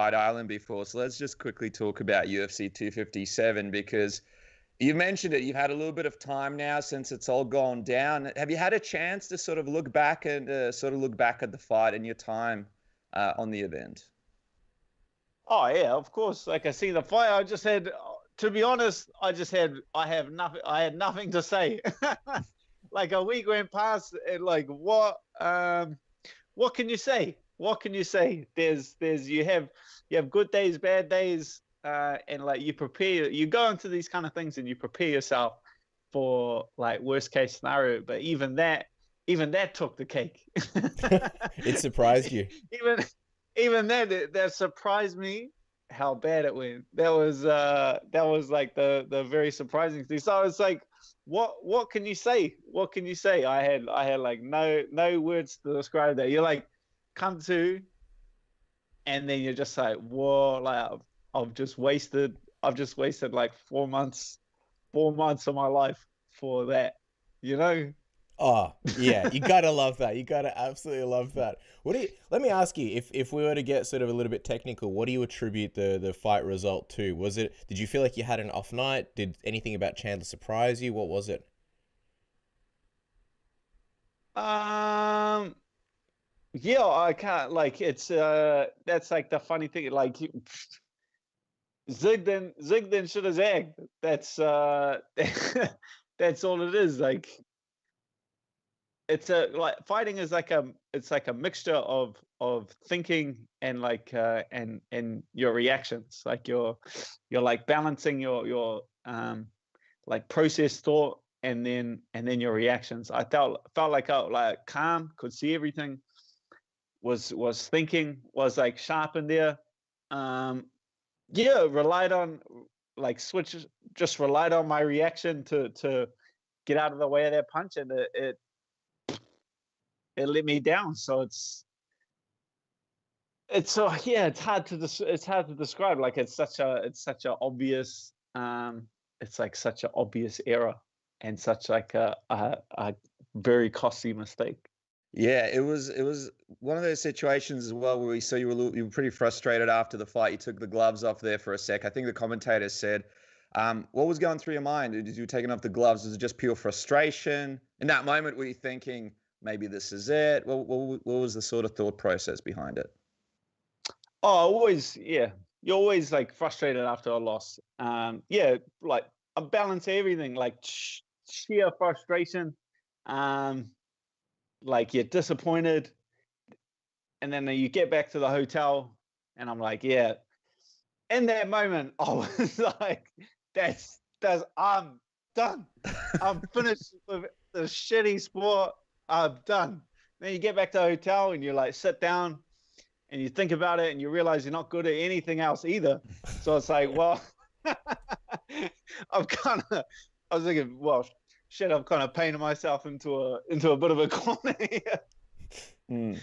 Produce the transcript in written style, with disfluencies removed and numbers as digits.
Fight Island before, so let's just quickly talk about UFC 257 because you mentioned it. You've had a little bit of time now since it's all gone down. Have you had a chance to sort of look back and look back at the fight and your time on the event? Oh yeah, of course. Like I see the fight, I just had, to be honest, I had nothing to say. Like a week went past, and like what can you say? What can you say? You have good days, bad days, and like you go into these kind of things and you prepare yourself for like worst case scenario. But even that took the cake. It surprised you. Even that surprised me how bad it went. That was like the very surprising thing. So it's like, what can you say? What can you say? I had like no words to describe that. You're like, come to, and then you're just like, whoa, like I've just wasted like 4 months of my life for that, you know? Oh, yeah, you gotta love that. You gotta absolutely love that. Let me ask you, if we were to get sort of a little bit technical, what do you attribute the fight result to? Did you feel like you had an off night? Did anything about Chandler surprise you? What was it? Um, yeah, I can't, like, it's that's like the funny thing. Like, Zig then should have zagged. That's that's all it is. Like, it's a like fighting is like it's like a mixture of thinking and like and your reactions. Like you're like balancing your like processed thought and then your reactions. I felt like I like calm, could see everything, was thinking, was like sharp in there. Um yeah, relied on like switch just relied on my reaction to get out of the way of that punch, and it let me down. So it's so yeah, it's hard to describe. Like it's such a obvious it's like such an obvious error and such like a very costly mistake. Yeah, it was one of those situations as well where we saw you were pretty frustrated after the fight. You took the gloves off there for a sec. I think the commentator said, what was going through your mind? Did you taking off the gloves? Was it just pure frustration? In that moment, were you thinking maybe this is it? What was the sort of thought process behind it? Oh, always, yeah. You're always like frustrated after a loss. Yeah, like I balance everything, like sheer frustration. Um, like you're disappointed, and then you get back to the hotel, and I'm like, yeah. In that moment, I was like, that's I'm done. I'm finished with the shitty sport. I'm done. Then you get back to the hotel and you like sit down and you think about it and you realize you're not good at anything else either. So it's like, well, I was thinking, well, shit, I've kind of painted myself into a bit of a corner here. Mm.